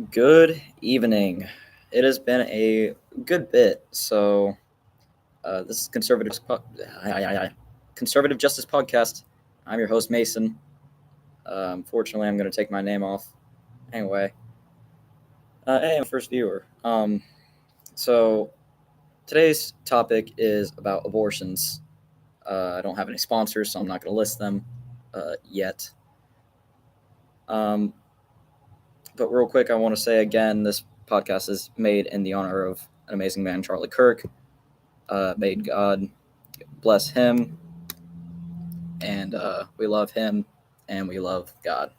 Good evening. It has been a good bit. This is Conservative Justice Podcast. I'm your host Mason. Unfortunately, I'm going to take my name off. Anyway, hey, I'm the first viewer. So today's topic is about abortions. I don't have any sponsors, so I'm not going to list them yet. Um, but real quick, I want to say again, this podcast is made in the honor of an amazing man, Charlie Kirk. May God bless him, and we love him, and we love God.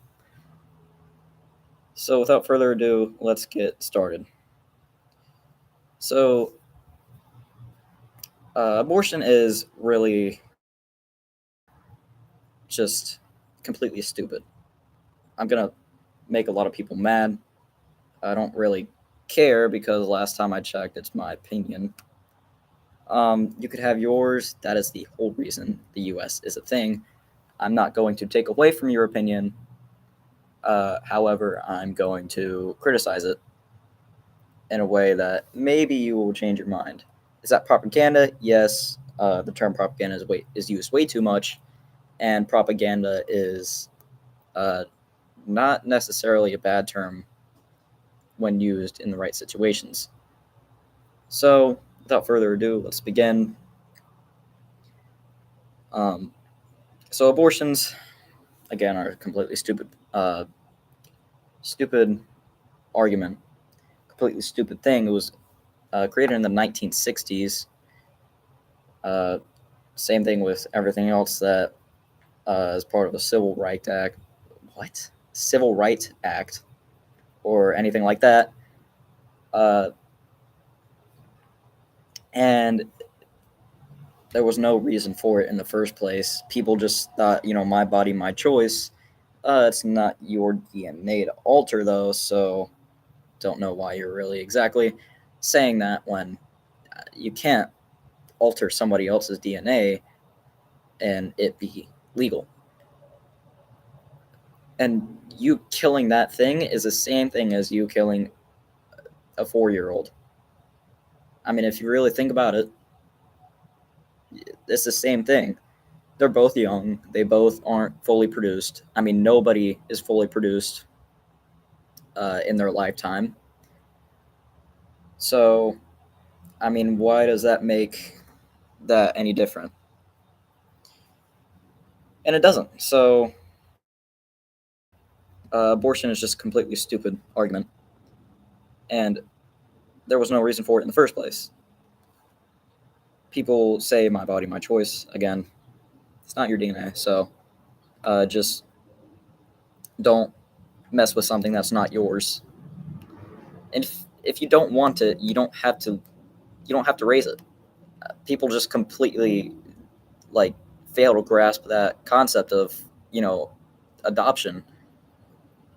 So, without further ado, let's get started. So, abortion is really just completely stupid. I'm gonna make a lot of people mad. I don't really care because last time I checked, it's my opinion. You could have yours. That is the whole reason the U.S. is a thing. I'm not going to take away from your opinion. However, I'm going to criticize it in a way that maybe you will change your mind. Is that propaganda? Yes. The term propaganda is used way too much, and propaganda is uh, not necessarily a bad term when used in the right situations. So, without further ado, let's begin. Um, so, abortions, again, are a completely stupid argument, completely stupid thing. It was created in the 1960s. Uh, Same thing with everything else that as part of the Civil Rights Act. What? Civil Rights Act or anything like that. Uh, and there was no reason for it in the first place. People just thought, my body, my choice. It's not your DNA to alter, though, so don't know why you're really exactly saying that when you can't alter somebody else's DNA and it be legal. And you killing that thing is the same thing as you killing a 4-year-old. I mean, if you really think about it, it's the same thing. They're both young. They both aren't fully produced. I mean, nobody is fully produced in their lifetime. So, I mean, why does that make that any different? And it doesn't. So, abortion is just a completely stupid argument. And there was no reason for it in the first place. People say my body, my choice. Again, it's not your DNA. So, just don't mess with something that's not yours. And if you don't want it, you don't have to raise it. People just completely like fail to grasp that concept of adoption.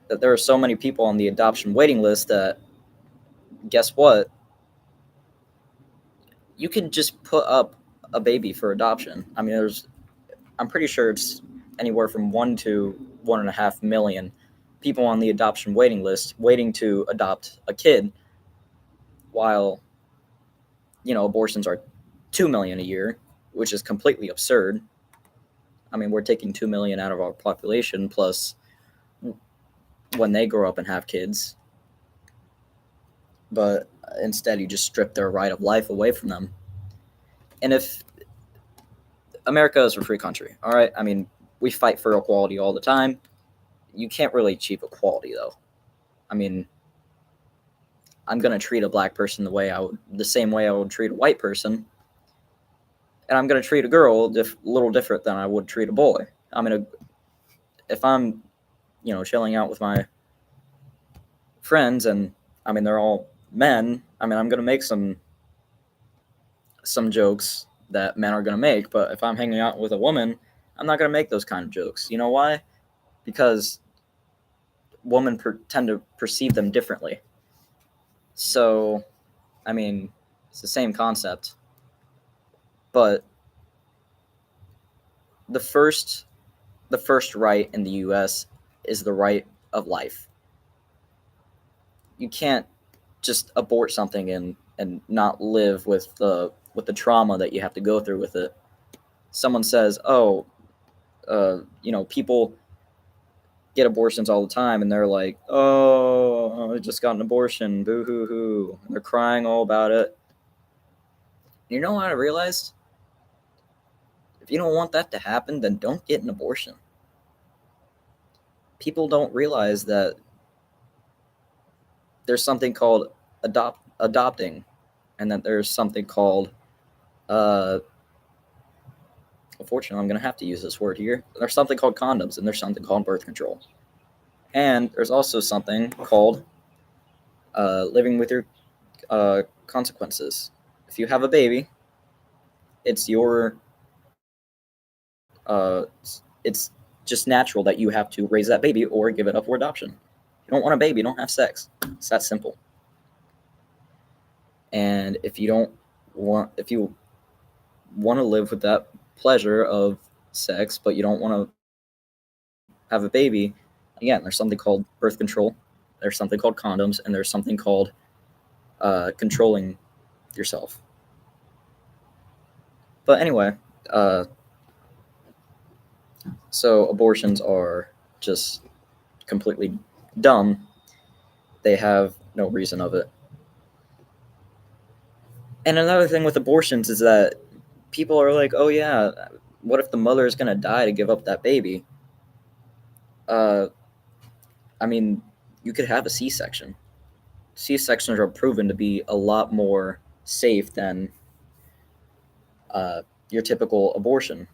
That there are so many people on the adoption waiting list that guess what? You can just put up a baby for adoption. I mean, I'm pretty sure it's anywhere from 1 to 1.5 million people on the adoption waiting list waiting to adopt a kid, while abortions are 2 million a year, which is completely absurd. I mean, we're taking 2 million out of our population, plus when they grow up and have kids, but instead you just strip their right of life away from them. And if America is a free country, all right, I mean, we fight for equality all the time. You can't really achieve equality, though. I mean, I'm gonna treat a black person the same way I would treat a white person, and I'm gonna treat a girl a little different than I would treat a boy. I mean, if I'm chilling out with my friends, and I mean they're all men, I mean I'm gonna make some jokes that men are gonna make, but if I'm hanging out with a woman, I'm not gonna make those kind of jokes. You know why? Because women tend to perceive them differently. So, I mean, it's the same concept, but the first the first right in the U.S. is the right of life. you can't just abort something and not live with the trauma that you have to go through with it. Someone says, "Oh, people get abortions all the time," and they're like, "Oh, I just got an abortion, boo hoo hoo." They're crying all about it. You know what I realized? If you don't want that to happen, then don't get an abortion. People don't realize that there's something called adopting, and that there's something called uh, unfortunately, I'm going to have to use this word here. There's something called condoms, and there's something called birth control. And there's also something called living with your consequences. If you have a baby, it's your uh, it's just natural that you have to raise that baby or give it up for adoption. If you don't want a baby, don't have sex. It's that simple. And if you want to live with that pleasure of sex, but you don't want to have a baby, again, there's something called birth control, there's something called condoms, and there's something called controlling yourself. But anyway, so abortions are just completely dumb. They have no reason of it. And another thing with abortions is that people are like, "Oh yeah, what if the mother is gonna die to give up that baby?" Uh, I mean, you could have a C-section. C-sections are proven to be a lot more safe than your typical abortion,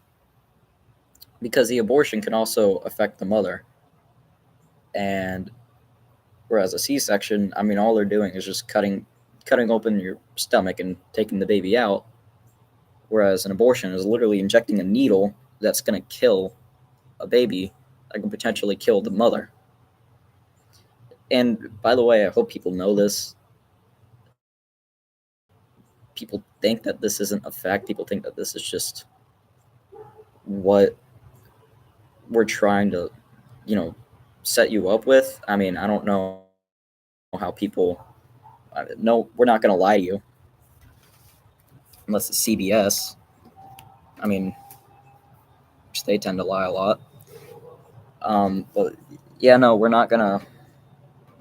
because the abortion can also affect the mother. And whereas a C-section, I mean, all they're doing is just cutting open your stomach and taking the baby out. Whereas an abortion is literally injecting a needle that's going to kill a baby, that can potentially kill the mother. And by the way, I hope people know this. People think that this isn't a fact. People think that this is just what we're trying to, set you up with. I mean, I don't know how people. No, we're not going to lie to you unless it's CBS. I mean, they tend to lie a lot. But yeah, no, we're not going to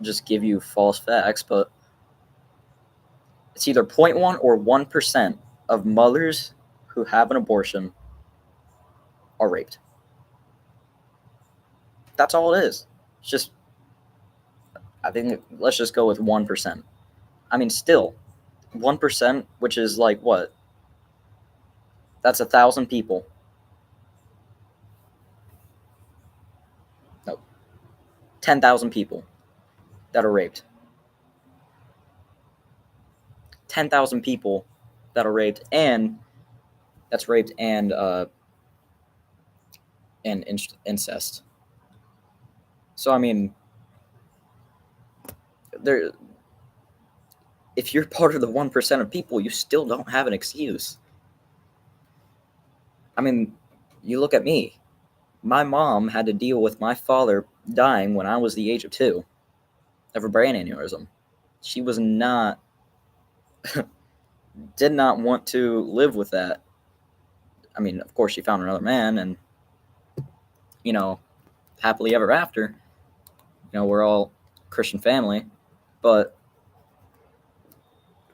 just give you false facts, but it's either 0.1 or 1% of mothers who have an abortion are raped. That's all it is. It's just, I think, let's just go with 1%. I mean, still, 1%, which is like what? That's 1,000 people. No, 10,000 people that are raped. 10,000 people that are raped, and that's raped and incest. So I mean, there. If you're part of the 1% of people, you still don't have an excuse. I mean, you look at me. My mom had to deal with my father dying when I was the age of 2 of a brain aneurysm. She was not, did not want to live with that. I mean, of course, she found another man, and, happily ever after. We're all Christian family. But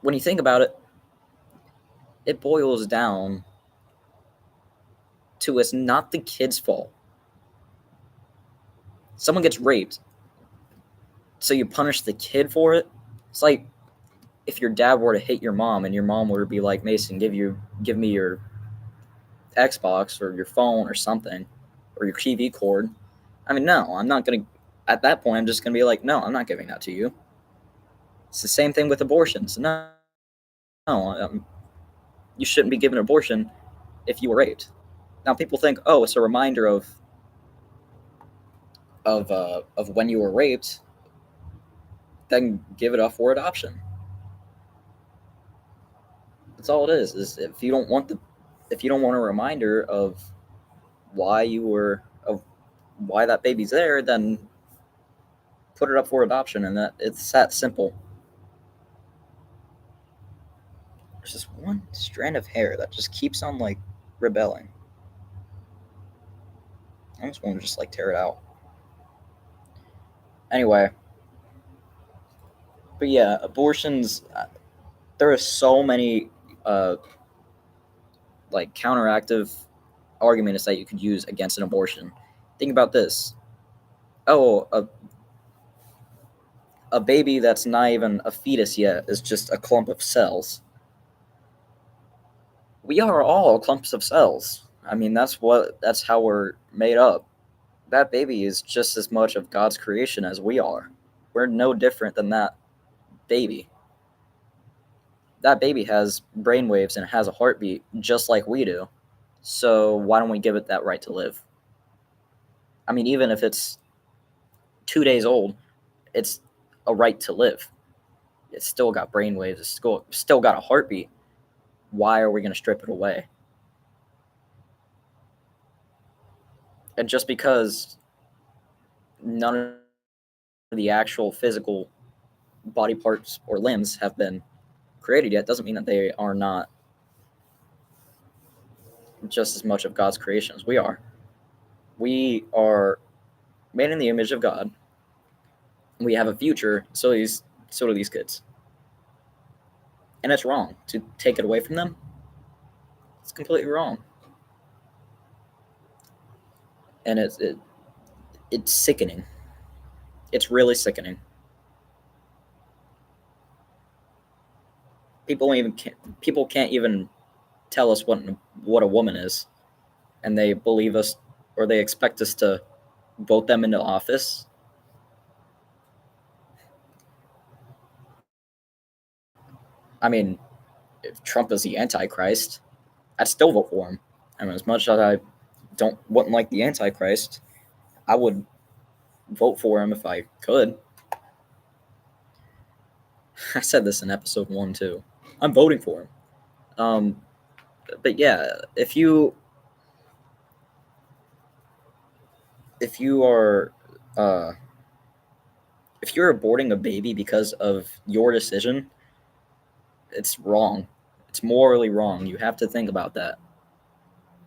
when you think about it, it boils down to it's not the kid's fault. Someone gets raped, so you punish the kid for it. It's like if your dad were to hit your mom and your mom were to be like, "Mason, give me your Xbox or your phone or something, or your TV cord." I mean, no, I'm not gonna. At that point, I'm just gonna be like, "No, I'm not giving that to you." It's the same thing with abortions. No, you shouldn't be given an abortion if you were raped. Now, people think, "Oh, it's a reminder of when you were raped." Then give it up for adoption. That's all it is. Is if you don't want a reminder of why that baby's there, then put it up for adoption, and that it's that simple. There's this one strand of hair that just keeps on like rebelling. I almost want to just like tear it out. Anyway, but yeah, abortions. There are so many like counteractive arguments that you could use against an abortion. Think about this. Oh, a baby that's not even a fetus yet is just a clump of cells. We are all clumps of cells. I mean, that's how we're made up. That baby is just as much of God's creation as we are. We're no different than that baby. That baby has brainwaves and has a heartbeat just like we do. So why don't we give it that right to live? I mean, even if it's 2 days old, it's a right to live. It's still got brainwaves. It's still got a heartbeat. Why are we going to strip it away? And just because none of the actual physical body parts or limbs have been created yet doesn't mean that they are not just as much of God's creation as we are. We are made in the image of God. We have a future, so do these kids. And it's wrong to take it away from them. It's completely wrong. And it's sickening. It's really sickening. People can't even tell us what a woman is, and they believe us, or they expect us to vote them into office. I mean, if Trump is the Antichrist, I'd still vote for him. I mean, as much as I wouldn't like the Antichrist, I would vote for him if I could. I said this in episode 1 too. I'm voting for him. But yeah, if you are if you're aborting a baby because of your decision, it's wrong. It's morally wrong. You have to think about that.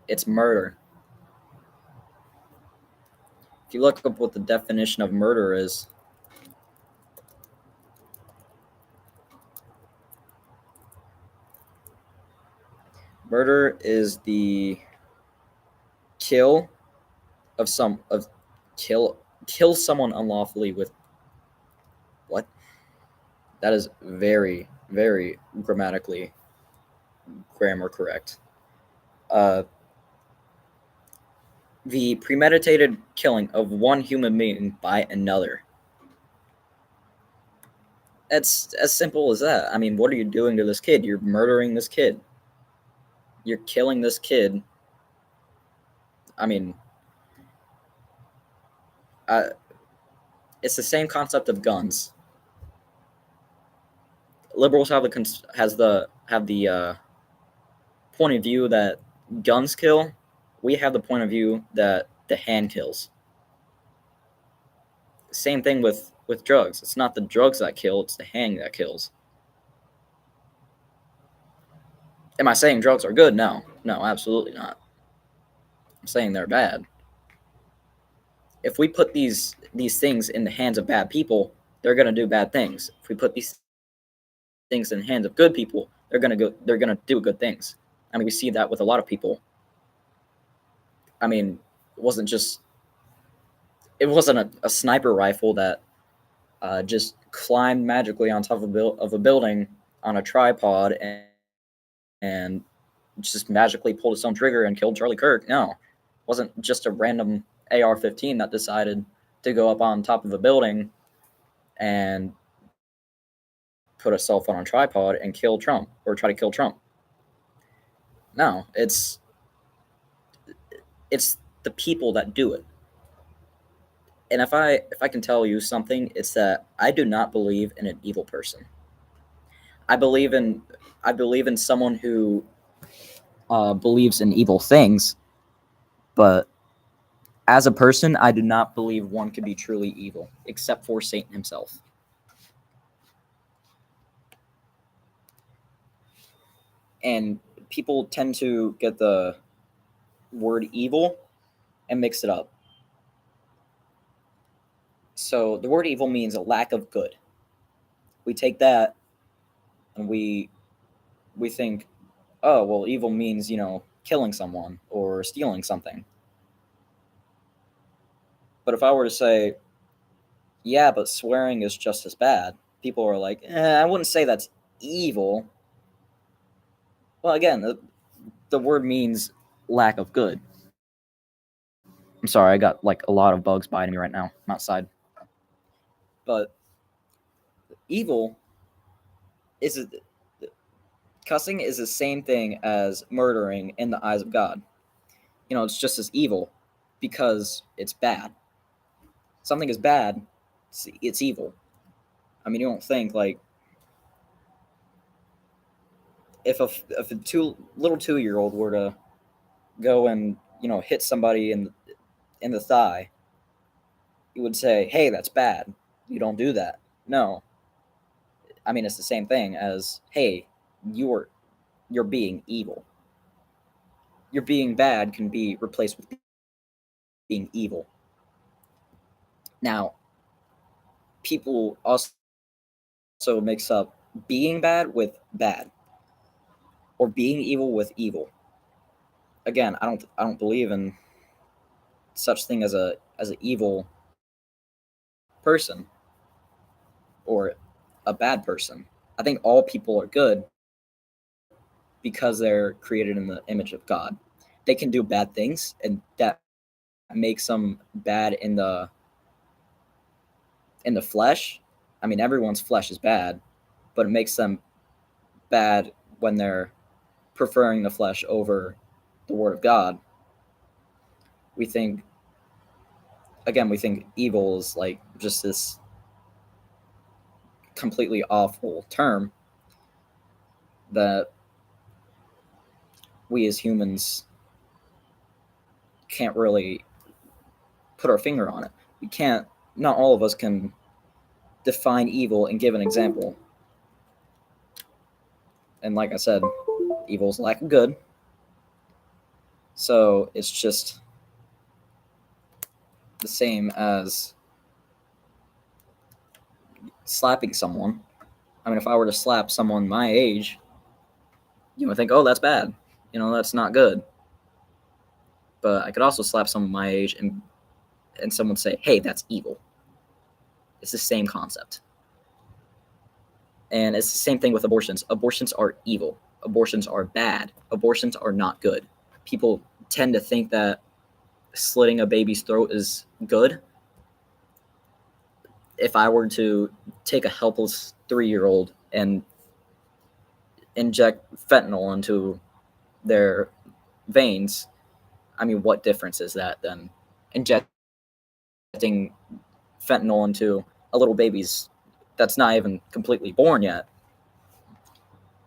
It's murder. If you look up what the definition of murder is, murder is the kill someone unlawfully with what? That is very, very grammatically grammar correct. The premeditated killing of one human being by another. It's as simple as that. I mean, what are you doing to this kid? You're murdering this kid. You're killing this kid. I mean, it's the same concept of guns. Liberals have the point of view that guns kill. We have the point of view that the hand kills. Same thing with drugs. It's not the drugs that kill, it's the hand that kills. Am I saying drugs are good? No, absolutely not. I'm saying they're bad. If we put these things in the hands of bad people, they're going to do bad things. If we put these things in the hands of good people, they're going to do good things. I mean, we see that with a lot of people. I mean, it wasn't a sniper rifle that just climbed magically on top of a building on a tripod and just magically pulled its own trigger and killed Charlie Kirk. No, it wasn't just a random AR-15 that decided to go up on top of a building and put a cell phone on a tripod and kill Trump or try to kill Trump. No, it's the people that do it. And if I can tell you something, it's that I do not believe in an evil person. I believe in someone who believes in evil things, but as a person, I do not believe one could be truly evil, except for Satan himself. And people tend to get the word evil and mix it up. So the word evil means a lack of good. We take that and we think, oh, well, evil means, killing someone or stealing something. But if I were to say, yeah, but swearing is just as bad, people are like, I wouldn't say that's evil. Well, again, the word means lack of good. I'm sorry, I got like a lot of bugs biting me right now. I'm outside. But evil is cussing is the same thing as murdering in the eyes of God. It's just as evil because it's bad. Something is bad, it's evil. I mean, you don't think like if a little 2-year-old were to go and hit somebody in the thigh, you would say, "Hey, that's bad. You don't do that." No, I mean it's the same thing as, "Hey, you're being evil." Your being bad can be replaced with being evil. Now, people also mix up being bad with bad, or being evil with evil. Again, I don't believe in such thing as an evil person or a bad person. I think all people are good because they're created in the image of God. They can do bad things, and that makes them bad in the flesh. I mean, everyone's flesh is bad, but it makes them bad when they're preferring the flesh over the word of God. We think evil is like just this completely awful term that we as humans can't really put our finger on it. We can't, not all of us can define evil and give an example. And like I said, evil is lack of good. So it's just the same as slapping someone. I mean, if I were to slap someone my age, you would think, oh, that's bad. That's not good. But I could also slap someone my age and someone say, hey, that's evil. It's the same concept. And it's the same thing with abortions. Abortions are evil. Abortions are bad. Abortions are not good. People tend to think that slitting a baby's throat is good. If I were to take a helpless 3-year-old and inject fentanyl into their veins, I mean, what difference is that then? Injecting fentanyl into a little baby's that's not even completely born yet.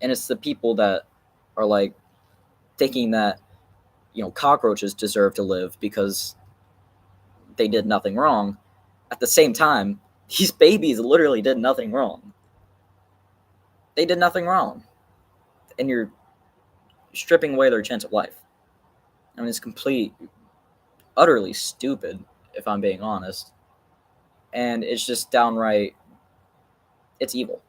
And it's the people that are like thinking that cockroaches deserve to live because they did nothing wrong. At the same time, these babies literally did nothing wrong. They did nothing wrong. And you're stripping away their chance of life. I mean, it's utterly stupid, if I'm being honest. And it's just downright, it's evil.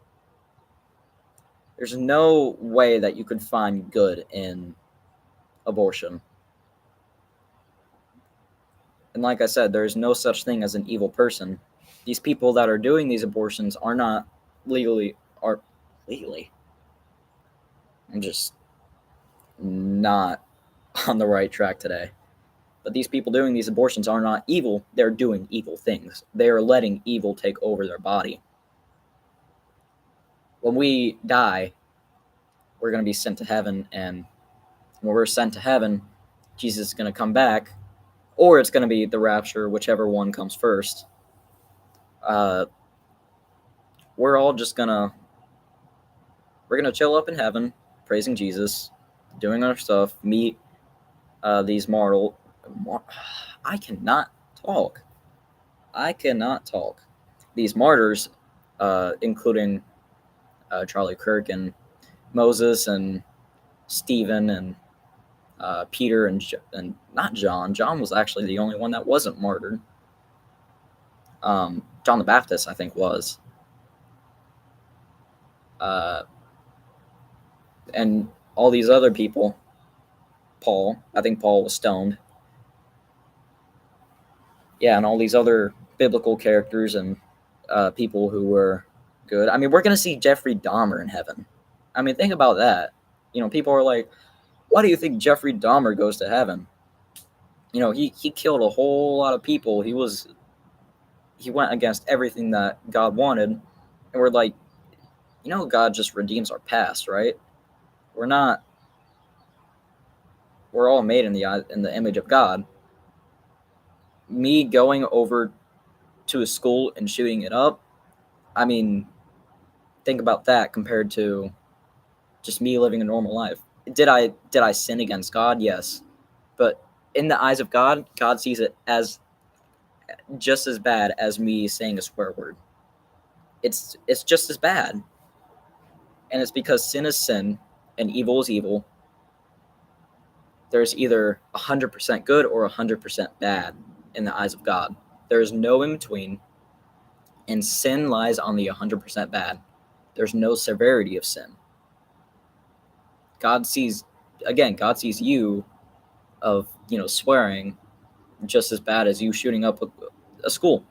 There's no way that you could find good in abortion. And like I said, there's no such thing as an evil person. These people that are doing these abortions are not legally. I'm just not on the right track today. But these people doing these abortions are not evil. They're doing evil things. They are letting evil take over their body. When we die, we're going to be sent to heaven. And when we're sent to heaven, Jesus is going to come back. Or it's going to be the rapture, whichever one comes first. We're all just we're gonna chill up in heaven, praising Jesus, doing our stuff, meet these I cannot talk. I cannot talk. These martyrs, including Charlie Kirk and Moses and Stephen and Peter and not John. John was actually the only one that wasn't martyred. John the Baptist, I think, was. And all these other people, Paul, I think Paul was stoned. Yeah, and all these other biblical characters and people who were good. I mean, we're going to see Jeffrey Dahmer in heaven. I mean, think about that. People are like, why do you think Jeffrey Dahmer goes to heaven? He killed a whole lot of people. He went against everything that God wanted. And we're like, God just redeems our past, right? We're all made in the image of God. Me going over to a school and shooting it up, I mean, think about that compared to just me living a normal life. Did I sin against God? Yes. But in the eyes of God, God sees it as just as bad as me saying a swear word. It's just as bad. And it's because sin is sin and evil is evil. There's either 100% good or 100% bad in the eyes of God. There's no in between. And sin lies on the 100% bad. There's no severity of sin. God sees you of, swearing just as bad as you shooting up a school.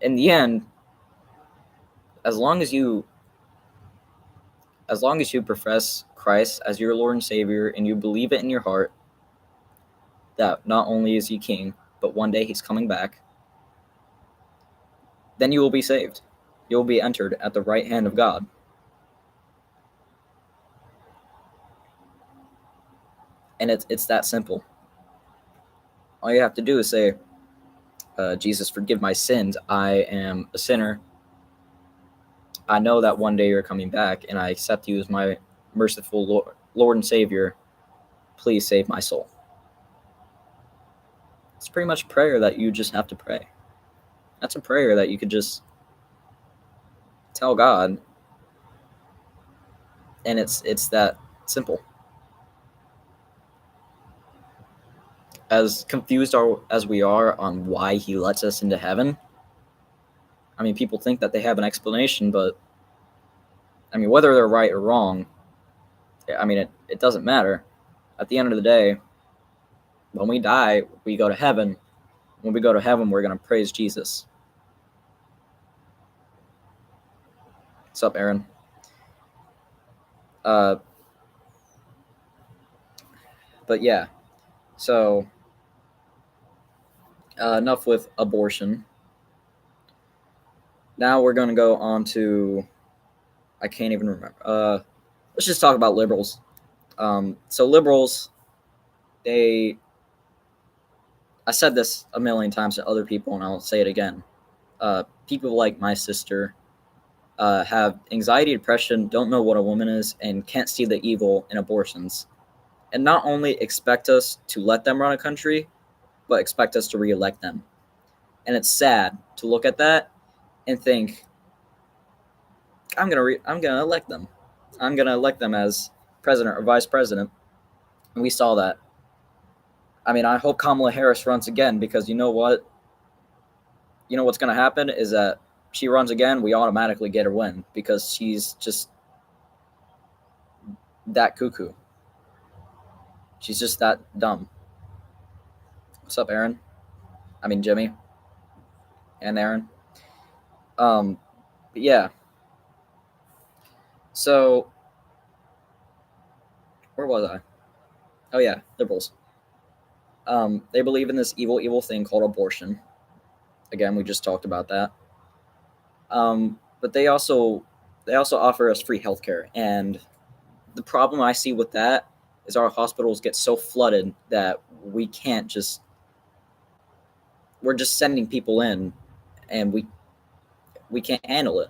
In the end, as long as you profess Christ as your Lord and Savior and you believe it in your heart that not only is he king, but one day he's coming back, then you will be saved. You will be entered at the right hand of God. And it's that simple. All you have to do is say, Jesus, forgive my sins. I am a sinner. I know that one day you're coming back, and I accept you as my merciful Lord and Savior. Please save my soul. It's pretty much a prayer that you just have to pray. That's a prayer that you could just tell God, and it's that simple. As confused as we are on why he lets us into heaven, I mean, people think that they have an explanation, but I mean, whether they're right or wrong, I mean, it doesn't matter. At the end of the day, when we die, we go to heaven. When we go to heaven, we're going to praise Jesus. What's up, Aaron? But yeah, so enough with abortion. Now we're going to go on to, I can't even remember. Let's just talk about liberals. So liberals, I said this a million times to other people, and I'll say it again. People like my sister have anxiety, depression, don't know what a woman is, and can't see the evil in abortions. And not only expect us to let them run a country, but expect us to re-elect them. And it's sad to look at that and think, I'm gonna elect them. I'm gonna elect them as president or vice president. And we saw that. I mean, I hope Kamala Harris runs again, because you know what? You know what's gonna happen is that she runs again, we automatically get her win, because she's just that cuckoo. She's just that dumb. What's up, Aaron? I mean, Jimmy and Aaron. But yeah. So, where was I? Oh yeah, liberals. They believe in this evil thing called abortion. Again, we just talked about that. But they also offer us free healthcare, and the problem I see with that is our hospitals get so flooded that we're just sending people in, and we can't handle it.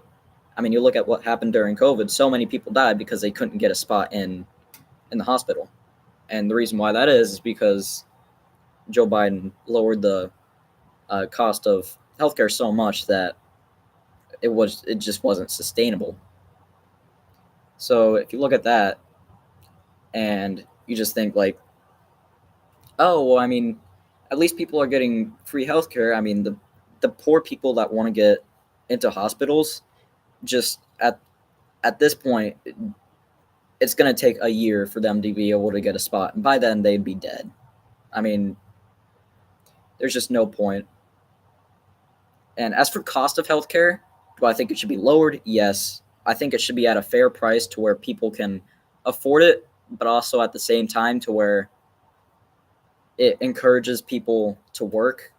I mean, you look at what happened during COVID. So many people died because they couldn't get a spot in the hospital. And the reason why that is because Joe Biden lowered the cost of healthcare so much that it just wasn't sustainable. So if you look at that and you just think like, oh well, I mean, at least people are getting free healthcare. I mean, the poor people that want to get into hospitals, just at this point, it's going to take a year for them to be able to get a spot, and by then they'd be dead. I mean, there's just no point. And as for cost of healthcare, do I think it should be lowered? Yes. I think it should be at a fair price to where people can afford it, but also at the same time to where it encourages people to work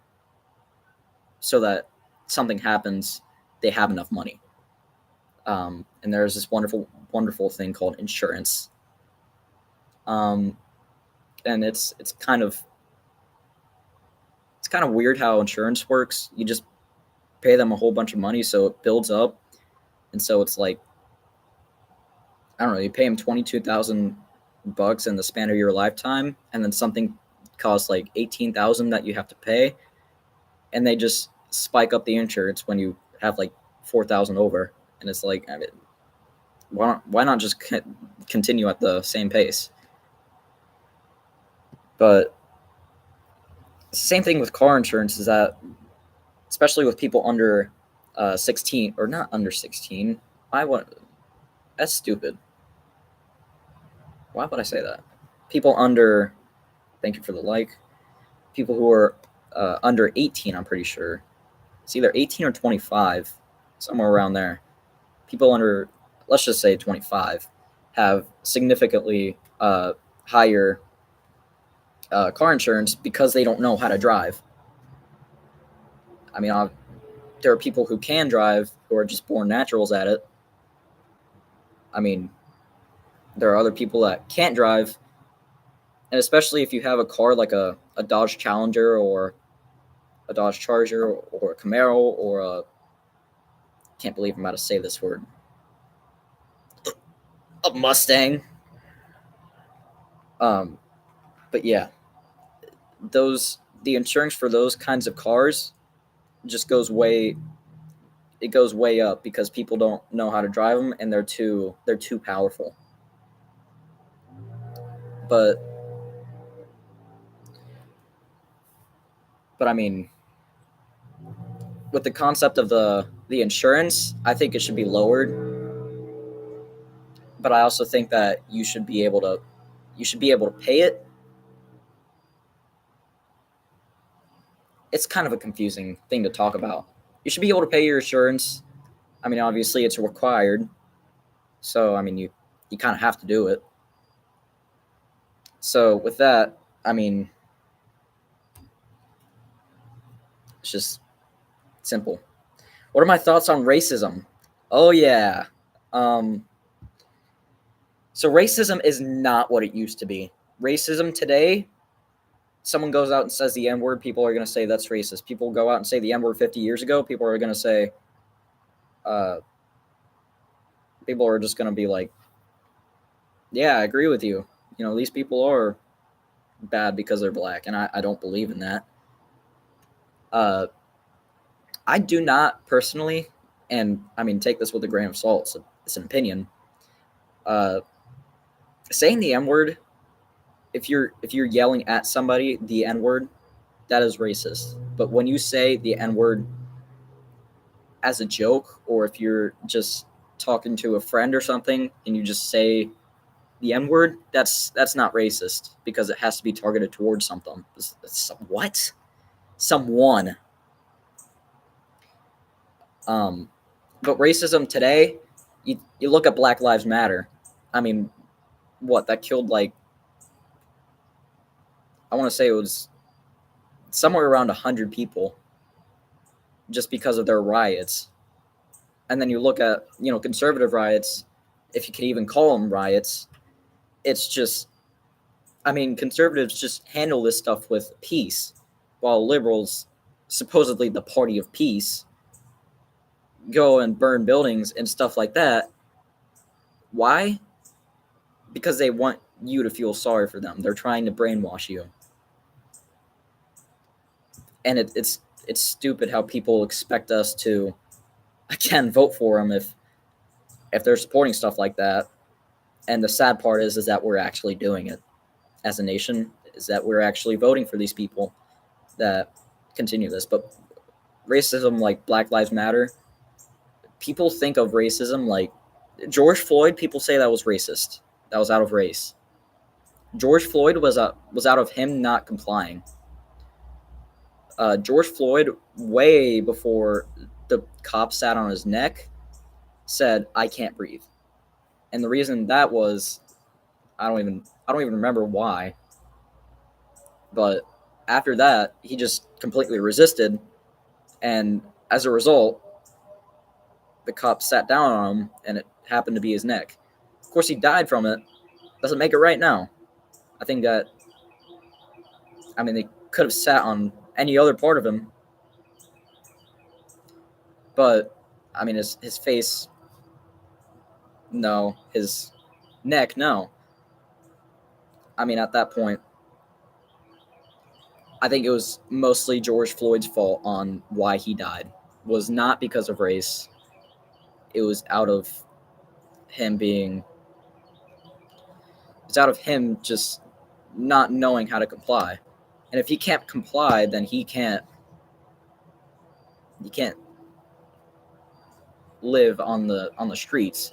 so that something happens, they have enough money. And there's this wonderful, wonderful thing called insurance. And it's kind of weird how insurance works. You just pay them a whole bunch of money, so it builds up, and so it's like, I don't know, you pay them $22,000 in the span of your lifetime, and then something costs like $18,000 that you have to pay, and they just spike up the insurance when you have like 4,000 over, and it's like, I mean, why not just continue at the same pace? But same thing with car insurance is that, especially with people under 16, or not under 16, that's stupid. Why would I say that? People under, thank you for the like, people who are under 18, I'm pretty sure. It's either 18 or 25, somewhere around there. People under, let's just say 25, have significantly higher car insurance because they don't know how to drive. I mean, there are people who can drive who are just born naturals at it. I mean, there are other people that can't drive, and especially if you have a car like a Dodge Challenger or a Dodge Charger or a Camaro or a, can't believe I'm about to say this word, a Mustang. But yeah, the insurance for those kinds of cars just goes way up because people don't know how to drive them, and they're too powerful. But I mean, with the concept of the insurance, I think it should be lowered. But I also think that you should be able to pay it. It's kind of a confusing thing to talk about. You should be able to pay your insurance. I mean, obviously it's required. So, I mean, you kind of have to do it. So, with that, I mean, it's just simple. What are my thoughts on racism? Oh, yeah. So racism is not what it used to be. Racism today, someone goes out and says the N-word, people are going to say that's racist. People go out and say the N-word 50 years ago, people are going to say, people are just going to be like, yeah, I agree with you. You know, these people are bad because they're black, and I don't believe in that. I do not personally, and I mean, take this with a grain of salt, so it's an opinion. Saying the N-word, if you're yelling at somebody the N-word, that is racist. But when you say the N-word as a joke, or if you're just talking to a friend or something and you just say the N-word, that's not racist because it has to be targeted towards something. What? Someone. But racism today, you look at Black Lives Matter. I mean, what, that killed like, I want to say it was somewhere around 100 people just because of their riots. And then you look at, conservative riots, if you could even call them riots, it's just, I mean, conservatives just handle this stuff with peace, while liberals, supposedly the party of peace, go and burn buildings and stuff like that. Why? Because they want you to feel sorry for them. They're trying to brainwash you. And it's stupid how people expect us to, again, vote for them if they're supporting stuff like that. And the sad part is that we're actually doing it as a nation, is that we're actually voting for these people that continue this. But racism, like Black Lives Matter, people think of racism like George Floyd. People say that was racist. That was out of race. George Floyd was out of him not complying. George Floyd, way before the cop sat on his neck, said, "I can't breathe," and the reason that was, I don't even remember why. But after that, he just completely resisted, and as a result, the cop sat down on him, and it happened to be his neck. Of course, he died from it. Doesn't make it right now. I think that, they could have sat on any other part of him, but his face, no. His neck, no. At that point, I think it was mostly George Floyd's fault on why he died. It was not because of race. It was out of him just not knowing how to comply. And if he can't comply, then he can't live on the streets.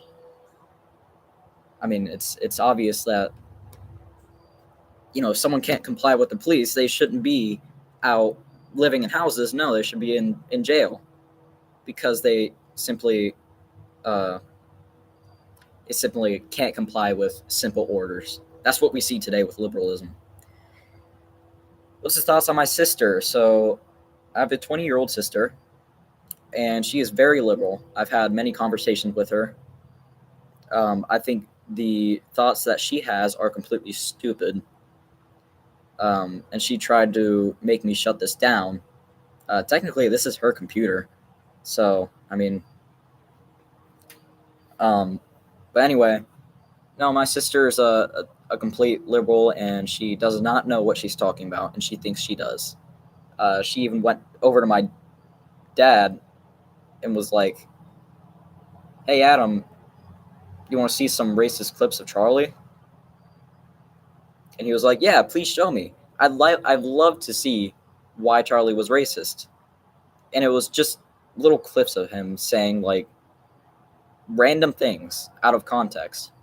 It's obvious that, if someone can't comply with the police, they shouldn't be out living in houses. No, they should be in jail, because they simply can't comply with simple orders. That's what we see today with liberalism. What's his thoughts on my sister? So I have a 20-year-old sister, and she is very liberal. I've had many conversations with her. I think the thoughts that she has are completely stupid. And she tried to make me shut this down. Technically, this is her computer. So, but anyway, no, my sister is a complete liberal, and she does not know what she's talking about, and she thinks she does. She even went over to my dad and was like, "Hey, Adam, you want to see some racist clips of Charlie?" And he was like, "Yeah, please show me. I'd love to see why Charlie was racist." And it was just little clips of him saying like random things out of context.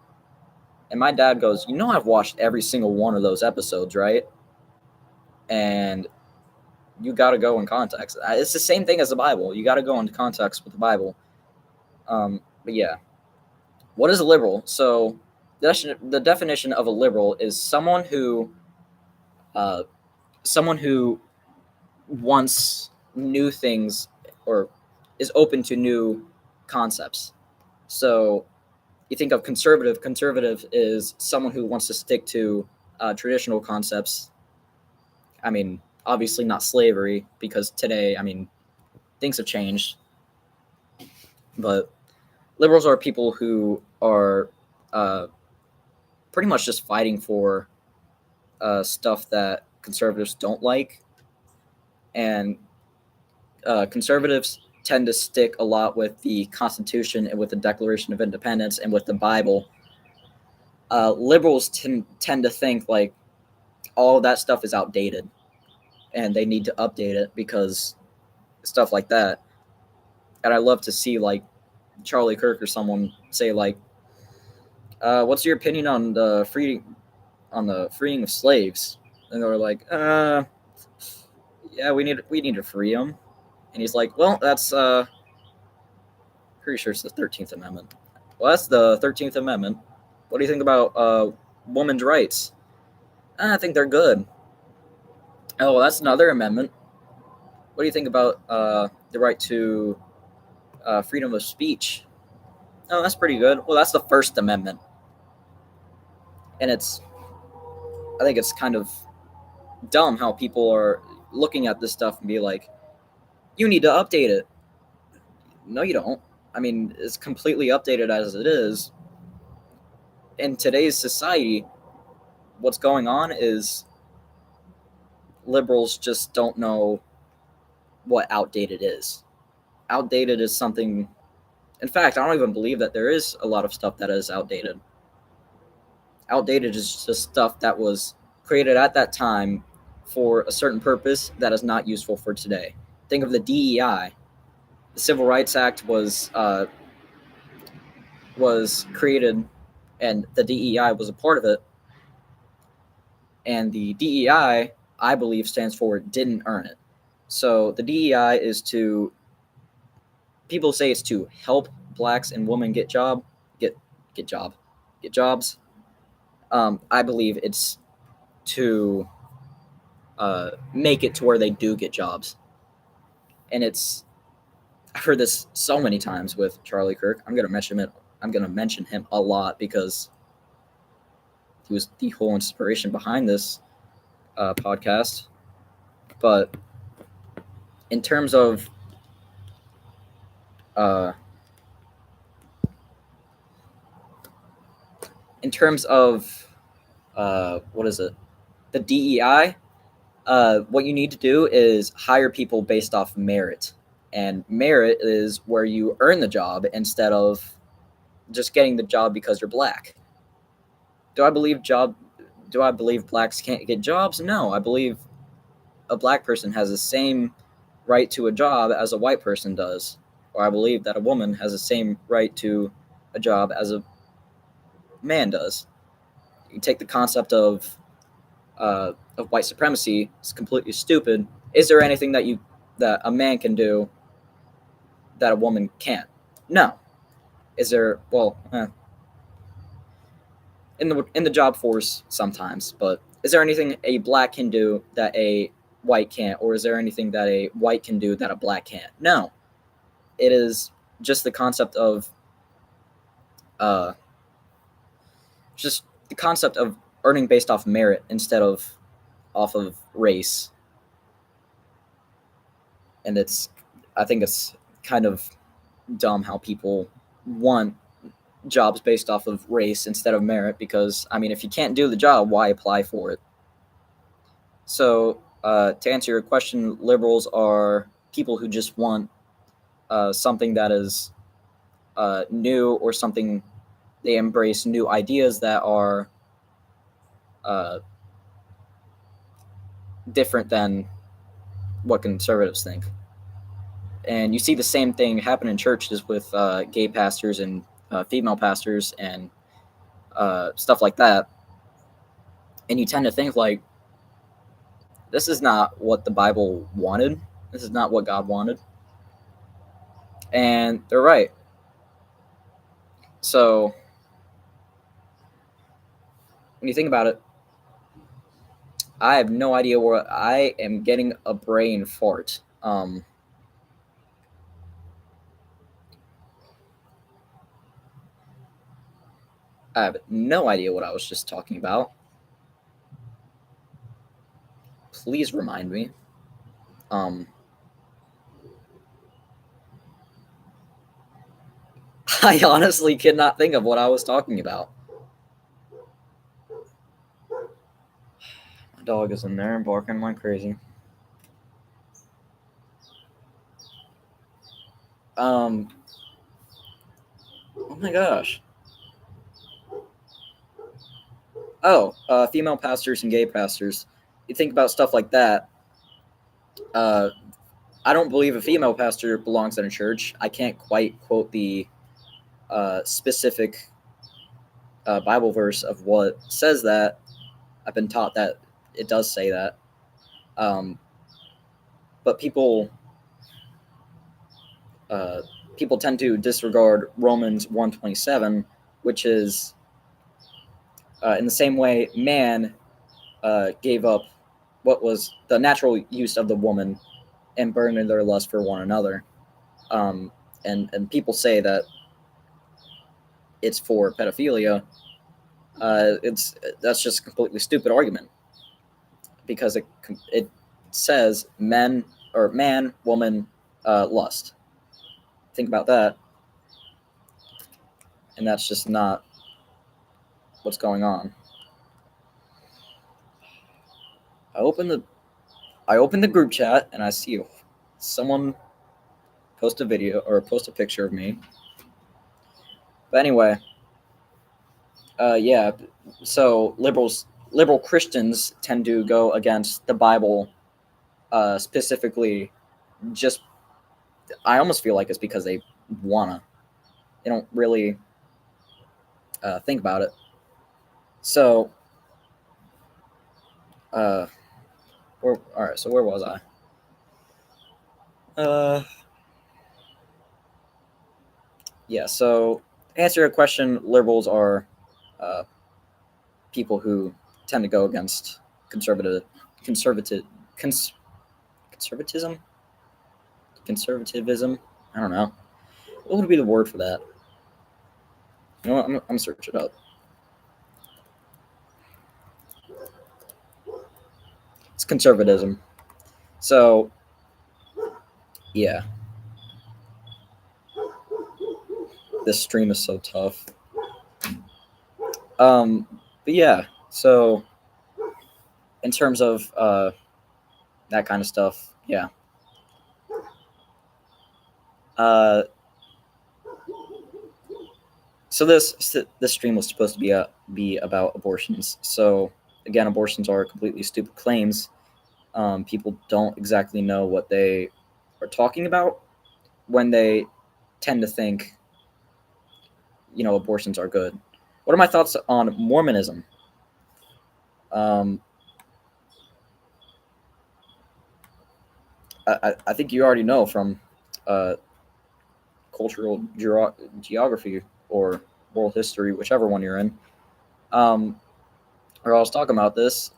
And my dad goes, "I've watched every single one of those episodes, right? And you got to go in context. It's the same thing as the Bible. You got to go into context with the Bible." But yeah, what is a liberal? So the definition of a liberal is someone who wants new things or is open to new concepts. So you think of conservative. Conservative is someone who wants to stick to traditional concepts. Obviously not slavery, because today, things have changed. But liberals are people who are pretty much just fighting for stuff that conservatives don't like. And conservatives tend to stick a lot with the Constitution and with the Declaration of Independence and with the Bible. Liberals tend to think like all of that stuff is outdated and they need to update it because stuff like that. And I love to see like Charlie Kirk or someone say like, "What's your opinion on the freeing of slaves?" And they're like, "Yeah, we need to free them." And he's like, "Well, that's pretty sure it's the 13th Amendment." "Well, that's the 13th Amendment. What do you think about women's rights?" "I think they're good." "Oh, well, that's another amendment. What do you think about the right to freedom of speech?" "Oh, that's pretty good." "Well, that's the First Amendment." And I think it's kind of dumb how people are looking at this stuff and be like, "You need to update it." No, you don't. It's completely updated as it is. In today's society, what's going on is liberals just don't know what outdated is. Outdated is something. In fact, I don't even believe that there is a lot of stuff that is outdated. Outdated is just stuff that was created at that time for a certain purpose that is not useful for today. Think of the DEI. The Civil Rights Act was created, and the DEI was a part of it. And the DEI, I believe, stands for didn't earn it. So the DEI is to, people say it's to help blacks and women get jobs. I believe it's to make it to where they do get jobs. And I've heard this so many times with Charlie Kirk. I'm gonna mention him a lot because he was the whole inspiration behind this podcast. But in terms of uh, what is it? The DEI. What you need to do is hire people based off merit, and merit is where you earn the job instead of just getting the job because you're black. Do I believe blacks can't get jobs? No, I believe a black person has the same right to a job as a white person does, or I believe that a woman has the same right to a job as a man does. You take the concept of white supremacy, it's completely stupid. Is there anything that a man can do that a woman can't? No. Is there? Well, in the job force sometimes, but is there anything a black can do that a white can't, or is there anything that a white can do that a black can't? No. It is just the concept of just the concept of earning based off merit instead of off of race. And I think it's kind of dumb how people want jobs based off of race instead of merit, because I mean, if you can't do the job, why apply for it? So to answer your question, liberals are people who just want something that is new, or something, they embrace new ideas that are different than what conservatives think. And you see the same thing happen in churches with gay pastors and female pastors and stuff like that. And you tend to think like, this is not what the Bible wanted. This is not what God wanted. And they're right. So when you think about it, I have no idea where I am getting a brain fart. I have no idea what I was just talking about. Please remind me. I honestly cannot think of what I was talking about. My dog is in there and barking like crazy. Oh my gosh. Oh, female pastors and gay pastors. You think about stuff like that. I don't believe a female pastor belongs in a church. I can't quite quote the specific Bible verse of what says that. I've been taught that it does say that. But people tend to disregard Romans 1:27, which is in the same way man gave up what was the natural use of the woman and burned in their lust for one another. And people say that it's for pedophilia. That's just a completely stupid argument, because it says man, woman, lust. Think about that, and that's just not what's going on. I open the group chat and I see someone post a video or post a picture of me. But anyway, yeah. So liberal Christians tend to go against the Bible, specifically. Just I almost feel like it's because they wanna. They don't really think about it. So, all right. So where was I? Yeah. So to answer your question, liberals are uh, people who tend to go against conservative, conservative, cons, conservatism, conservatism. I don't know. What would be the word for that? You know what? I'm gonna search it up. It's conservatism. So, yeah. This stream is so tough. But yeah. So, in terms of that kind of stuff, yeah. Uh, so this stream was supposed to be about abortions. So again, abortions are completely stupid claims. People don't exactly know what they are talking about when they tend to think, abortions are good. What are my thoughts on Mormonism? Um, I think you already know from uh, cultural geography or world history, whichever one you're in. Or I was talking about this.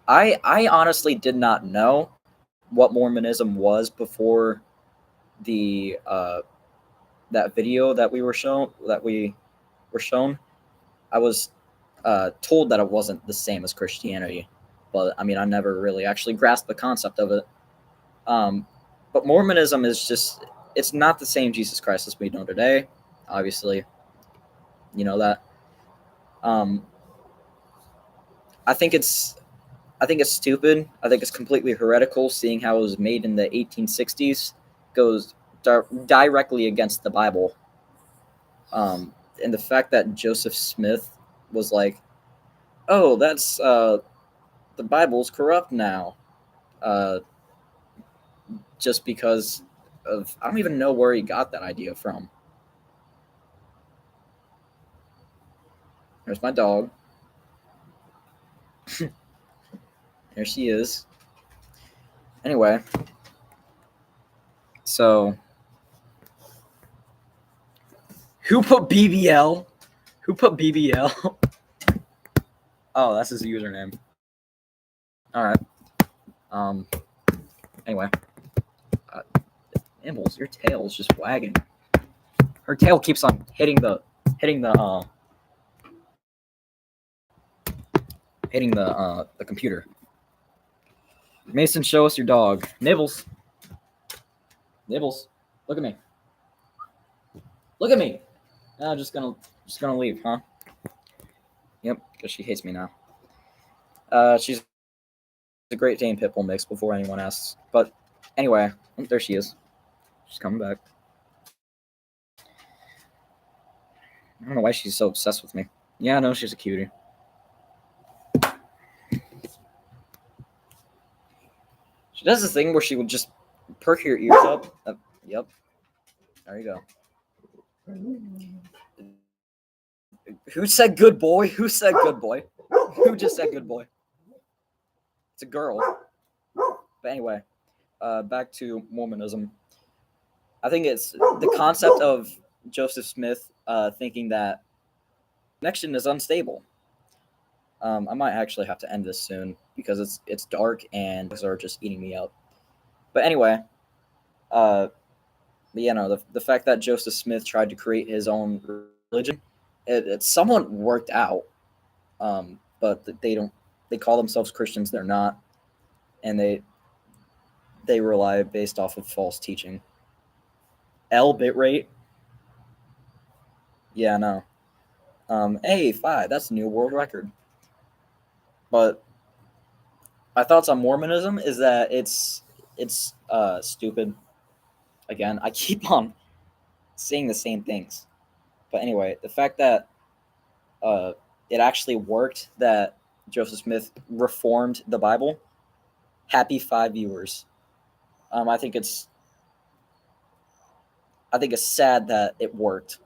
I honestly did not know what Mormonism was before the that video that we were shown. I was told that it wasn't the same as Christianity, but I mean I never really actually grasped the concept of it. Um, but Mormonism is just it's not the same Jesus Christ as we know today. Obviously, you know that. Um, I think it's I think it's stupid. I think it's completely heretical, seeing how it was made in the 1860s, goes directly against the Bible. And the fact that Joseph Smith was like, "Oh, that's the Bible's corrupt now," uh, just because of I don't even know where he got that idea from. There's my dog. There she is. Anyway, so who put BBL? Who put BBL? Oh, that's his username. All right. Um. Anyway, uh, Nimbles, your tail is just wagging. Her tail keeps on hitting the computer. Mason, show us your dog. Nibbles. Nibbles. Look at me. Look at me. I'm just gonna leave, huh? Yep, because she hates me now. She's a Great Dane Pitbull mix before anyone asks. But anyway, there she is. She's coming back. I don't know why she's so obsessed with me. Yeah, I know she's a cutie. She does this thing where she would just perk your ears up. Yep. There you go. Who said good boy? Who said good boy? Who just said good boy? It's a girl. But anyway, back to Mormonism. I think it's the concept of Joseph Smith thinking that connection is unstable. I might actually have to end this soon because it's dark and bugs are just eating me up. But anyway, but the fact that Joseph Smith tried to create his own religion, it somewhat worked out. But they don't. They call themselves Christians. They're not, and they rely based off of false teaching. L bitrate. Yeah, no. A5. That's a new world record. But my thoughts on Mormonism is that it's stupid. Again, I keep on saying the same things, but anyway, the fact that uh, it actually worked, that Joseph Smith reformed the Bible. Happy 5 viewers. I think it's sad that it worked,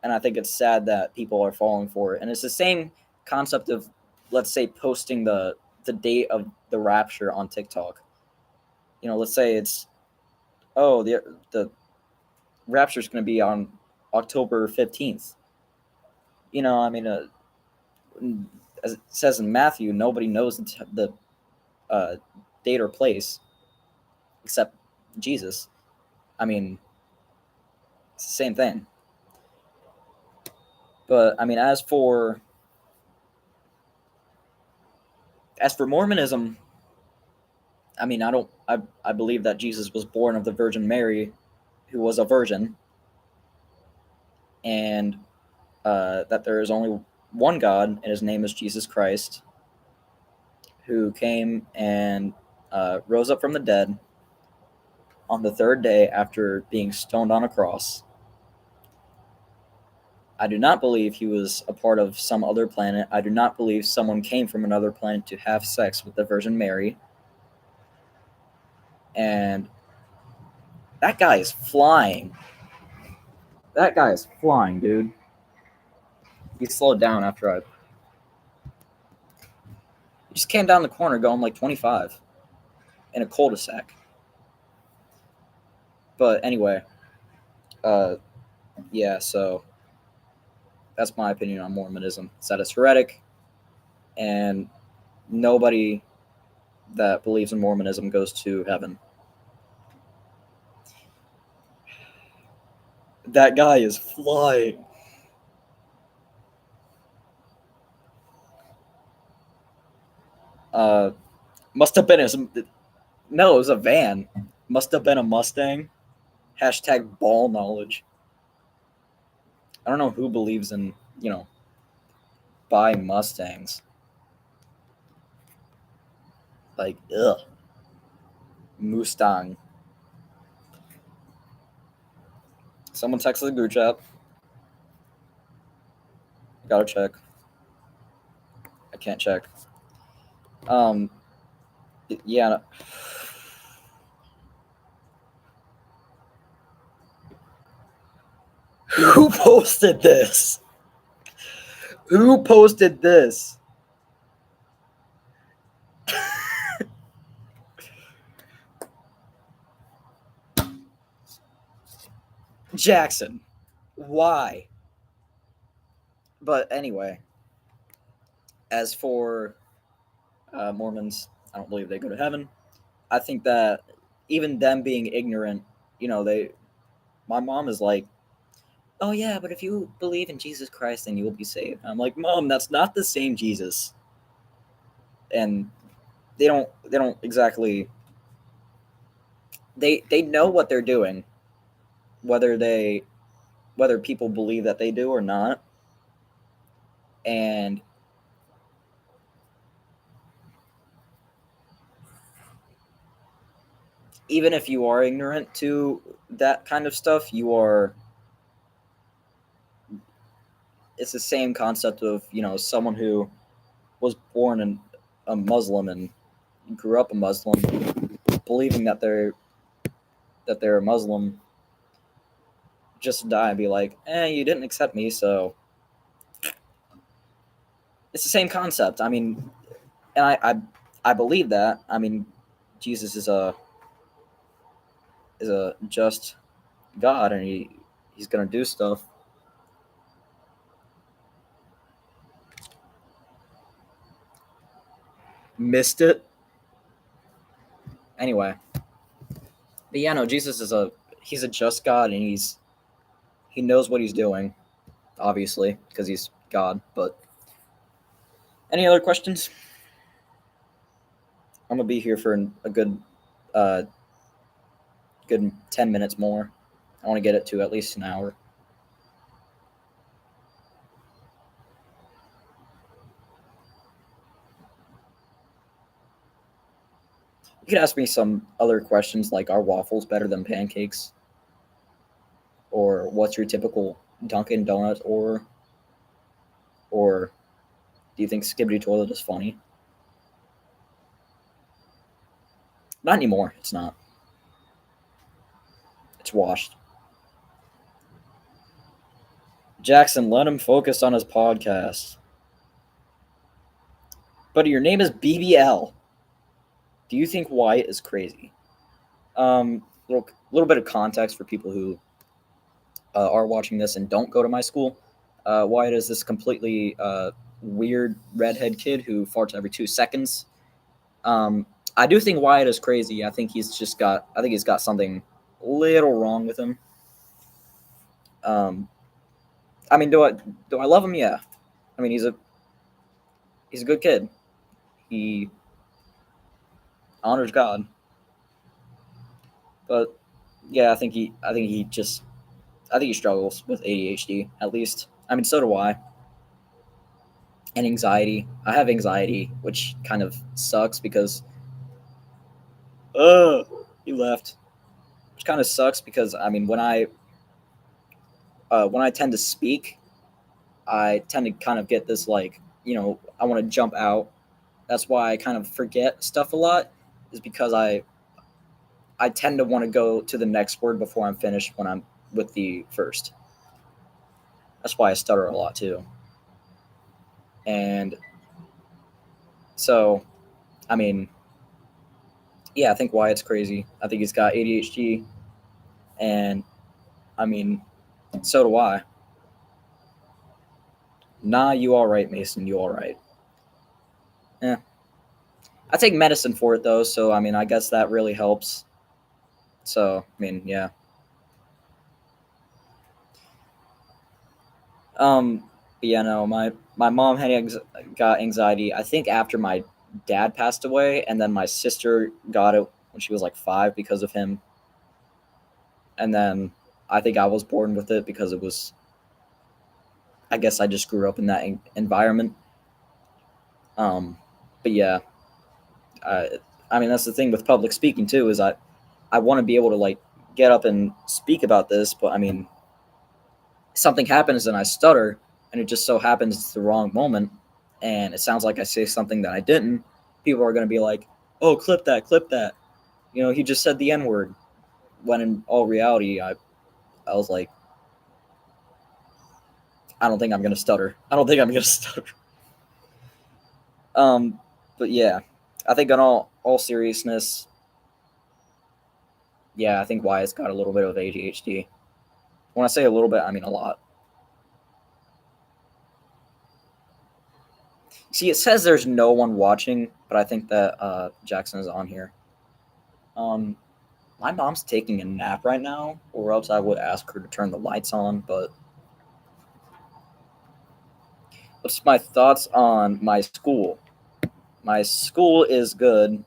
and I think it's sad that people are falling for it. And it's the same concept of, let's say, posting the date of the rapture on TikTok. Let's say it's, oh, the rapture is going to be on October 15th. I mean, as it says in Matthew, nobody knows the uh, date or place except Jesus. I mean, it's the same thing. But I mean, as for Mormonism, I mean, I believe that Jesus was born of the Virgin Mary, who was a virgin, and that there is only one God, and his name is Jesus Christ, who came and rose up from the dead on the third day after being stoned on a cross. I do not believe he was a part of some other planet. I do not believe someone came from another planet to have sex with the Virgin Mary. And that guy is flying. That guy is flying, dude. He slowed down after I. He just came down the corner going like 25 in a cul-de-sac. But anyway, yeah, so that's my opinion on Mormonism. It's that it's heretic, and nobody that believes in Mormonism goes to heaven. That guy is flying. Must have been no, it was a van. Must have been a Mustang. Hashtag ball knowledge. I don't know who believes in, buying Mustangs. Like, ugh. Mustang. Someone texted the group chat. Gotta check. I can't check. Yeah. Who posted this? Who posted this? Jackson. Why? But anyway, as for Mormons, I don't believe they go to heaven. I think that even them being ignorant, my mom is like, oh yeah, but if you believe in Jesus Christ, then you will be saved. I'm like, Mom, that's not the same Jesus. And they don't exactly, they know what they're doing, whether people believe that they do or not. And even if you are ignorant to that kind of stuff, it's the same concept of, someone who was born a Muslim and grew up a Muslim, believing that they're a Muslim, just to die and be like, you didn't accept me, so it's the same concept. I mean, and I believe that. I mean, Jesus is a just God, and he's gonna do stuff. Missed it. Anyway, but yeah, no, Jesus is he's a just God, and he knows what he's doing, obviously, because he's God. But any other questions? I'm gonna be here for a uh, good 10 minutes more. I want to get it to at least an hour. You could ask me some other questions like, are waffles better than pancakes? Or what's your typical Dunkin' Donuts order? Or do you think Skibbity Toilet is funny? Not anymore. It's not. It's washed. Jackson, let him focus on his podcast. But your name is BBL. Do you think Wyatt is crazy? Little bit of context for people who are watching this and don't go to my school. Wyatt is this completely weird redhead kid who farts every 2 seconds. I do think Wyatt is crazy. I think he's got something little wrong with him. Um, I mean, do I love him? Yeah. I mean, he's a good kid. He honors God. But yeah, I think he struggles with ADHD at least. I mean, so do I. And anxiety. I have anxiety, which kind of sucks because he left. Which kind of sucks because I mean, when I tend to speak, I tend to kind of get this like, I want to jump out. That's why I kind of forget stuff a lot, is because I tend to want to go to the next word before I'm finished when I'm with the first. That's why I stutter a lot too. And so, I mean, yeah, I think Wyatt's crazy. I think he's got ADHD, and I mean, so do I. Nah, you all right, Mason? You all right? Yeah, I take medicine for it though, so I mean, I guess that really helps. So, I mean, yeah. But yeah, no, my mom got anxiety. I think after my dad passed away, and then my sister got it when she was like 5 because of him, and then I think I was born with it because it was. I guess I just grew up in that environment. Um, but yeah, I, I mean that's the thing with public speaking too, is I want to be able to like get up and speak about this, but I mean something happens and I stutter, and it just so happens it's the wrong moment, and it sounds like I say something that I didn't. People are going to be like, "Oh, clip that, clip that." He just said the N word. When in all reality, I was like, I don't think I'm going to stutter. I don't think I'm going to stutter. Um, but yeah, I think on all seriousness, yeah, I think Wyatt's got a little bit of ADHD. When I say a little bit, I mean a lot. See, it says there's no one watching, but I think that Jackson is on here. Um, my mom's taking a nap right now, or else I would ask her to turn the lights on. But what's my thoughts on my school? My school is good.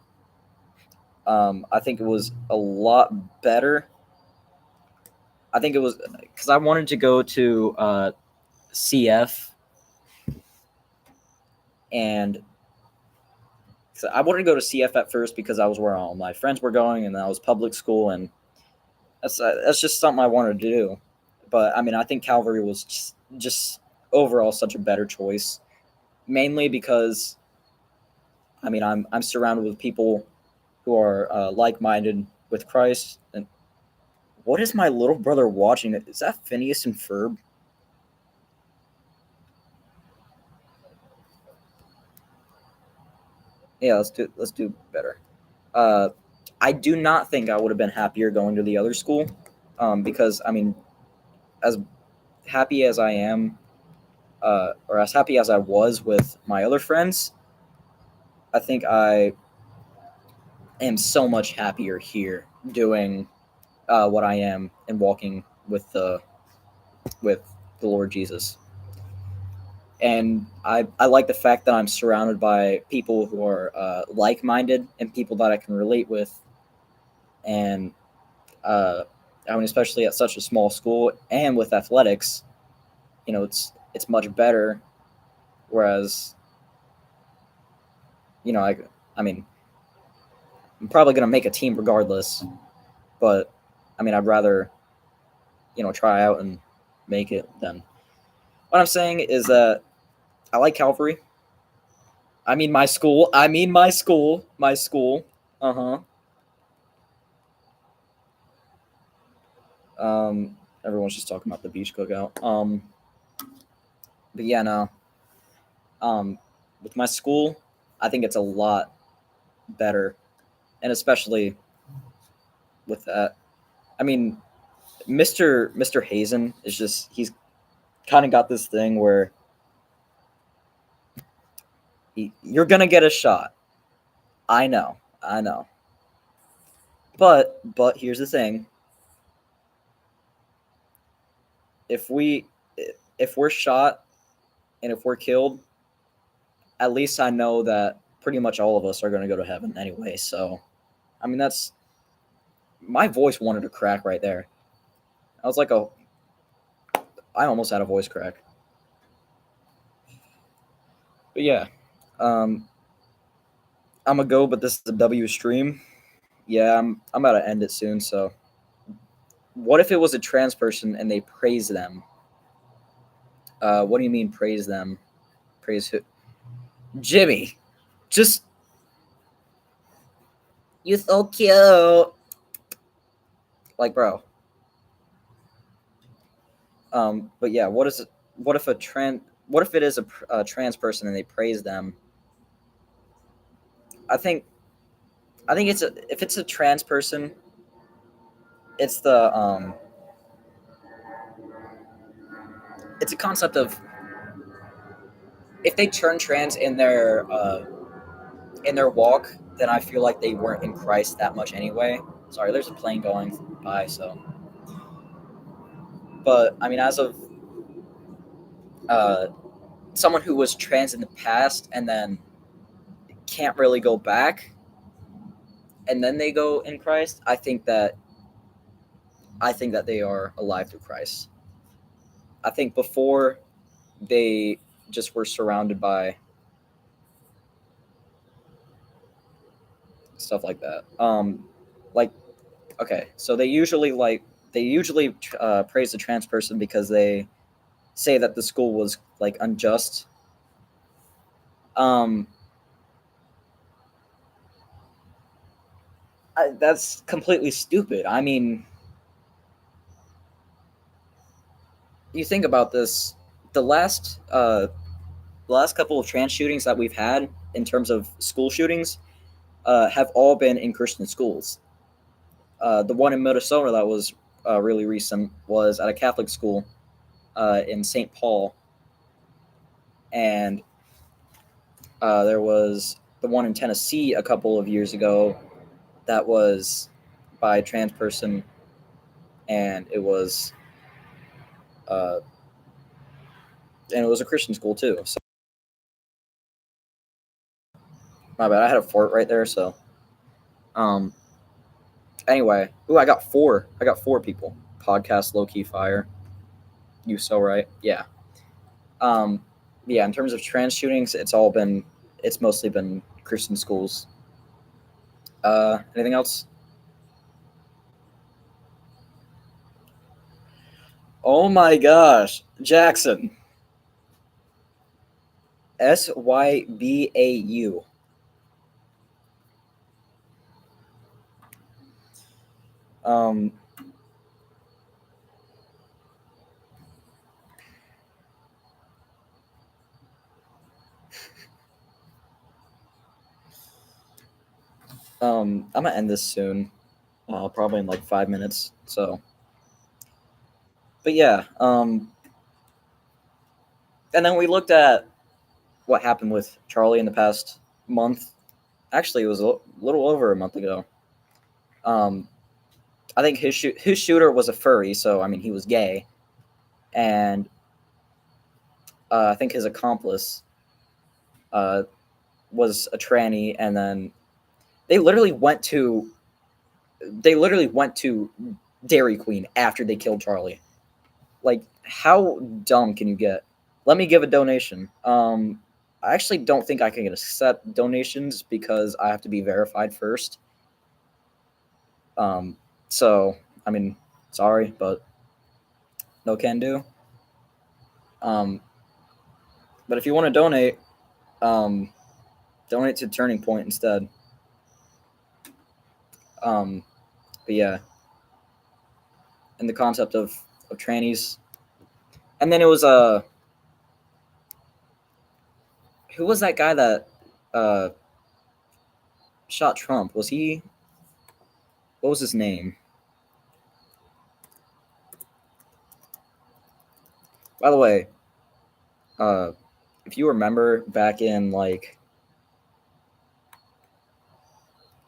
I think it was a lot better. I think it was because I wanted to go to CF, and so I wanted to go to CF at first because I was where all my friends were going, and that was public school, and that's just something I wanted to do. But I mean, I think Calvary was just overall such a better choice, mainly because I mean I'm surrounded with people who are like minded with Christ. And what is my little brother watching? Is that Phineas and Ferb? Yeah, let's do better. Uh, I do not think I would have been happier going to the other school, because I mean, as happy as I am, or as happy as I was with my other friends, I think I am so much happier here doing what I am and walking with the Lord Jesus. And I like the fact that I'm surrounded by people who are like minded and people that I can relate with. And uh, I mean, especially at such a small school and with athletics, it's much better. Whereas, you know, I mean, I'm probably gonna make a team regardless, but I mean, I'd rather try out and make it than. What I'm saying is that I like Calvary. I mean my school. I mean my school. My school. Uh huh. Everyone's just talking about the beach cookout. But yeah, no. Um, with my school, I think it's a lot better, and especially with that. I mean, Mister Hazen is just he's kind of got this thing where you're gonna get a shot. I know. But here's the thing: if we if we're shot and if we're killed, at least I know that pretty much all of us are gonna go to heaven anyway. So, I mean, that's my voice wanted to crack right there. I was like, oh, I almost had a voice crack. But yeah, um, I'm gonna go. But this is a W stream. Yeah, I'm about to end it soon. So, what if it was a trans person and they praise them? What do you mean praise them? Praise who? Jimmy, just you so cute. Like, bro. But yeah, what is it? What if a trans? What if it is a trans person and they praise them? I think I think if it's a trans person, it's it's a concept of if they turn trans in their walk, then I feel like they weren't in Christ that much anyway. Sorry, there's a plane going by, so. But I mean, as of uh, someone who was trans in the past and then can't really go back, and then they go in Christ, I think that they are alive through Christ. I think before they just were surrounded by stuff like that. Like okay, so they usually praise the trans person because they say that the school was like unjust. Um, that's completely stupid. I mean, you think about this. The last the last couple of trans shootings that we've had in terms of school shootings have all been in Christian schools. The one in Minnesota that was really recent was at a Catholic school in St. Paul, and there was the one in Tennessee a couple of years ago that was by a trans person, and uh, it was a Christian school too. So my bad, I had a fort right there. So um, anyway, ooh, I got four. I got four people. Podcast low key fire. You so right. Yeah. Um, yeah. In terms of trans shootings, it's mostly been Christian schools. Anything else? Oh my gosh, Jackson. Sybau. Um, I'm gonna end this soon. Probably in like 5 minutes. So, but yeah. And then we looked at what happened with Charlie in the past month. Actually, it was a little over a month ago. Um, I think his shooter was a furry, so I mean he was gay, and I think his accomplice uh, was a tranny, and then they literally went to they literally went to Dairy Queen after they killed Charlie. Like, how dumb can you get? Let me give a donation. I actually don't think I can accept donations because I have to be verified first. So I mean, sorry, but no can do. Um, but if you want to donate, um, donate to Turning Point instead. Um, but yeah, and the concept of trannies, and then it was who was that guy that uh shot Trump? Was he? What was his name? By the way, uh, if you remember back in like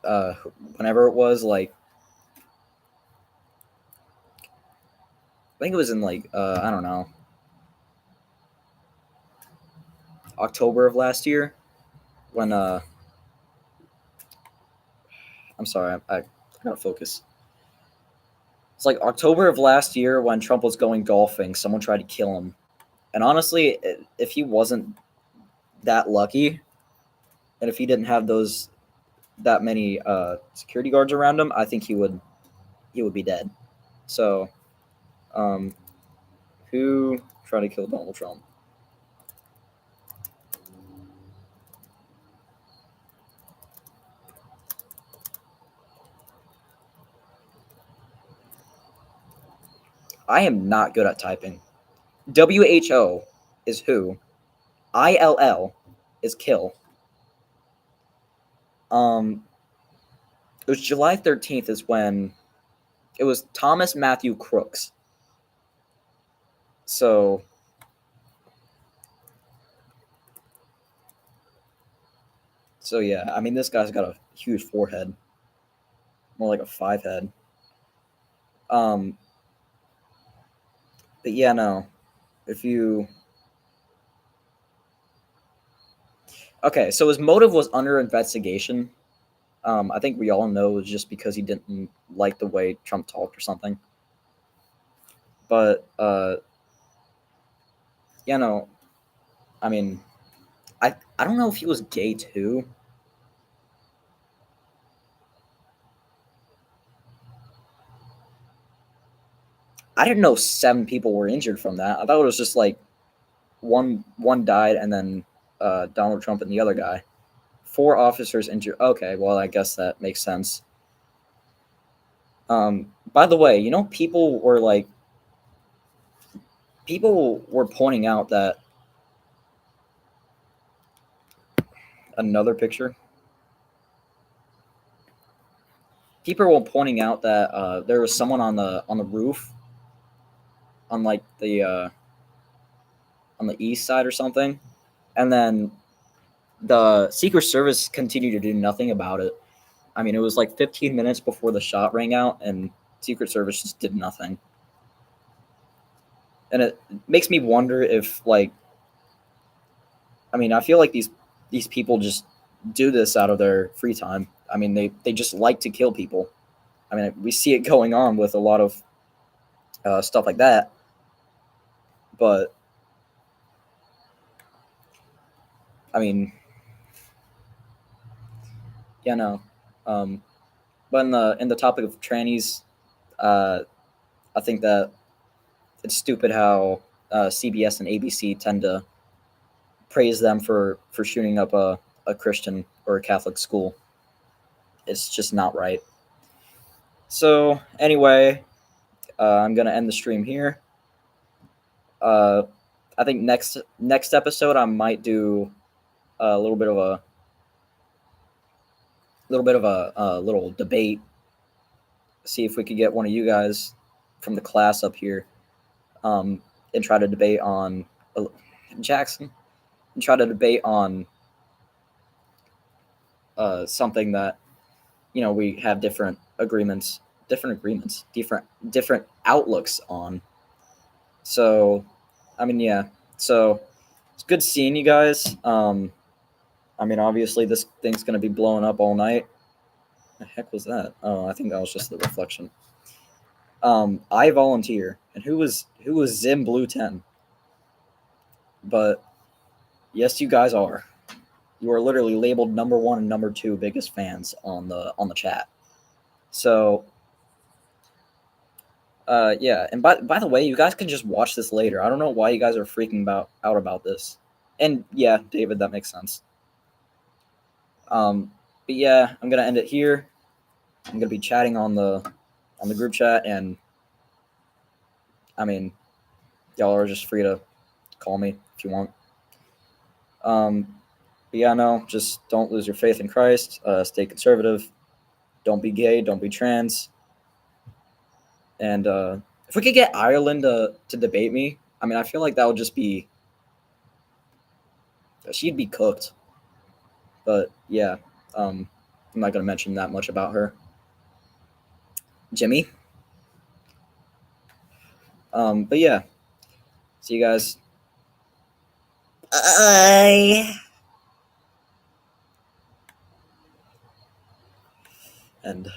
uh whenever it was like I think it was in like I don't know, October of last year when I'm sorry, I gotta focus. It's like October of last year when Trump was going golfing. Someone tried to kill him, and honestly, if he wasn't that lucky, and if he didn't have those that many security guards around him, I think he would be dead. So, um, who tried to kill Donald Trump? I am not good at typing. WHO is who. ILL is kill. Um, it was July 13th is when it was Thomas Matthew Crooks. So yeah, I mean this guy's got a huge forehead, more like a five head. Um, but yeah, no. If you okay, so his motive was under investigation. I think we all know it was just because he didn't like the way Trump talked or something. But yeah, no. I mean, I don't know if he was gay too. I didn't know 7 people were injured from that. I thought it was just like one died and then Donald Trump and the other guy. 4 officers injured. Okay, well I guess that makes sense. By the way, people were pointing out that another picture. People were pointing out that there was someone on the roof on like the on the east side or something, and then the Secret Service continued to do nothing about it. I mean, it was like 15 minutes before the shot rang out, and Secret Service just did nothing. And it makes me wonder if, like, I mean, I feel like these people just do this out of their free time. I mean, they just like to kill people. I mean, we see it going on with a lot of stuff like that. But I mean, yeah, no. Um, but in the topic of trannies, uh, I think that it's stupid how CBS and ABC tend to praise them for shooting up a Christian or a Catholic school. It's just not right. So anyway, I'm gonna end the stream here. Uh, I think next episode I might do a little debate. See if we could get one of you guys from the class up here, um, and try to debate on Jackson, and try to debate on something that we have different outlooks on. So, I mean, yeah. So it's good seeing you guys. I mean, obviously this thing's gonna be blowing up all night. The heck was that? Oh, I think that was just the reflection. I volunteer, and who was Zim Blue 10? But yes, you guys are. You are literally labeled number one and number two biggest fans on the chat. So Yeah, and by the way, you guys can just watch this later. I don't know why you guys are freaking out about this. And yeah, David, that makes sense. But yeah, I'm gonna end it here. I'm gonna be chatting on the group chat, and I mean, y'all are just free to call me if you want. But yeah, no, just don't lose your faith in Christ. Stay conservative. Don't be gay. Don't be trans. And if we could get Ireland to debate me, I mean, I feel like that would just be she'd be cooked. But yeah, I'm not gonna mention that much about her. Jimmy. But yeah, see you guys. And